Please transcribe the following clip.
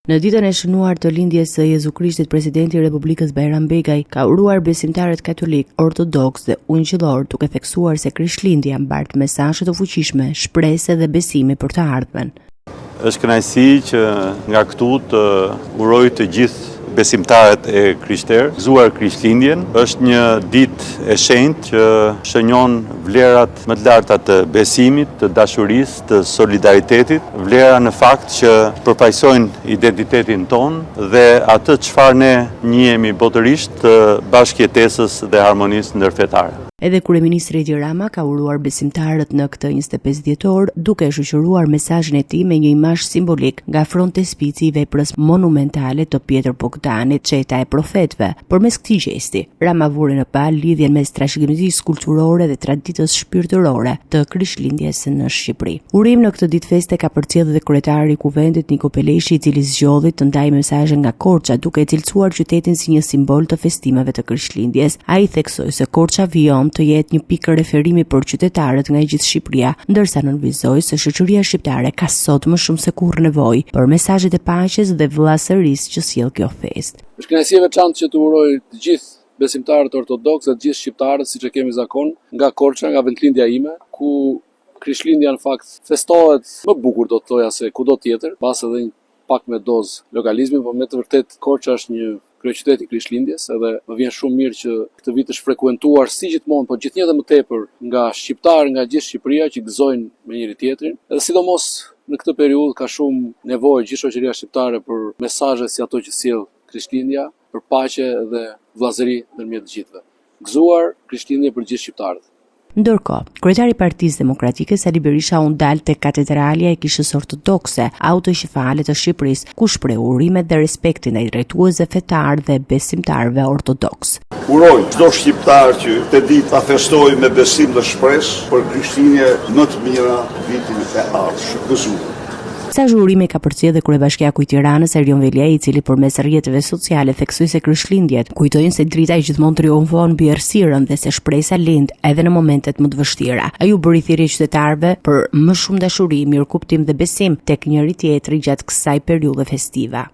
Në ditën e shënuar të lindjes së Jezu Krishtit, presidenti i Republikës Bajram Begaj ka uruar besimtarët katolik, ortodoks dhe ungjillor, duke theksuar se Krishtlindja mbart mesazhe të fuqishme, shpresë dhe besimi për të ardhmen. Është kënaqësi që nga këtu të uroj të gjithë besimtarët e krishterë gëzuar Krishtlindjen. Është një ditë e shenjtë që shënjon vlerat më të larta të besimit, të dashurisë, të solidaritetit, vlera në fakt që përfaqësojnë identitetin ton dhe atë çfarë ne njihemi botërisht të bashkëjetesës dhe harmonisë ndërfetare. Edhe kryeministri Edi Rama ka uruar besimtarët në këtë 25 dhjetor, duke shoqëruar mesazhin e tij me një imazh simbolik nga frontespici i veprës monumentale të Pjetër Bogdanit, Çeta e profetëve. Përmes këtij gjesti, Rama vuri në palë lidhjen mes trashëgimisë kulturore dhe traditës shpirtërore të Krishtlindjes në Shqipëri. Urim në këtë ditë feste ka përcjellë edhe kryetari i Kuvendit Niko Peleshi, i cili zgjodhi të ndajë mesazhe nga Korça, duke cilësuar qytetin si një simbol të festimeve të Krishtlindjes. Ai theksoi se Korça vijon të jetë një pikë referimi për qytetarët nga gjithë Shqipëria, ndërsa nënvizoi se shoqëria shqiptare ka sot më shumë se kurrë nevojë për mesazhet e paqes dhe vëllazërisë që sjell kjo festë. Është kënaqësi e veçantë që të uroj të gjithë besimtarët ortodoks dhe të gjithë shqiptarët, siç e kemi zakon, nga Korça, nga vendlindja ime, ku Krishtlindja në fakt festohet më bukur, do të thoja, se kudo tjetër, pas edhe një pak me dozë lokalizmi, por me të vërtet Korça është një kryeqyteti i Krishtlindjes, edhe më vjen shumë mirë që këtë vit është frekuentuar si gjithmonë, por gjithnjë edhe më tepër nga shqiptarë nga gjithë Shqipëria që gëzojnë me njëri tjetrin. Edhe sidomos në këtë periudhë ka shumë nevojë gjithë shoqëria shqiptare për mesazhe si ato që sjell Krishtlindja, për paqe dhe vëllazëri ndërmjet të gjithëve. Gëzuar Krishtlindje për gjithë shqiptarët. Ndërkohë, kryetari i Partisë Demokratike Sali Berisha u ndal tek katedralja e Kishës Ortodokse Autoqefale të Shqipërisë, ku shpreh urimet dhe respektin ndaj drejtuesve fetar dhe besimtarëve ortodoks. Uroj çdo shqiptar që këtë ditë ta festojë me besim dhe shpresë për Krishtlindje më të mira vitin e ardhshëm. Gëzuar. Mesazhi urimi ka përcjellë dhe kryebashkiaku i Tiranës Erjon Velia, i cili përmes rrjeteve sociale theksoi se Krishtlindjet kujtojnë se drita i gjithmonë triumfon mbi errësirën dhe se shpresa lind edhe në momentet më të vështira. Ai u bëri thirrje qytetarëve për më shumë dashuri, mirëkuptim dhe besim tek njëri tjetri gjatë kësaj periudhe festive.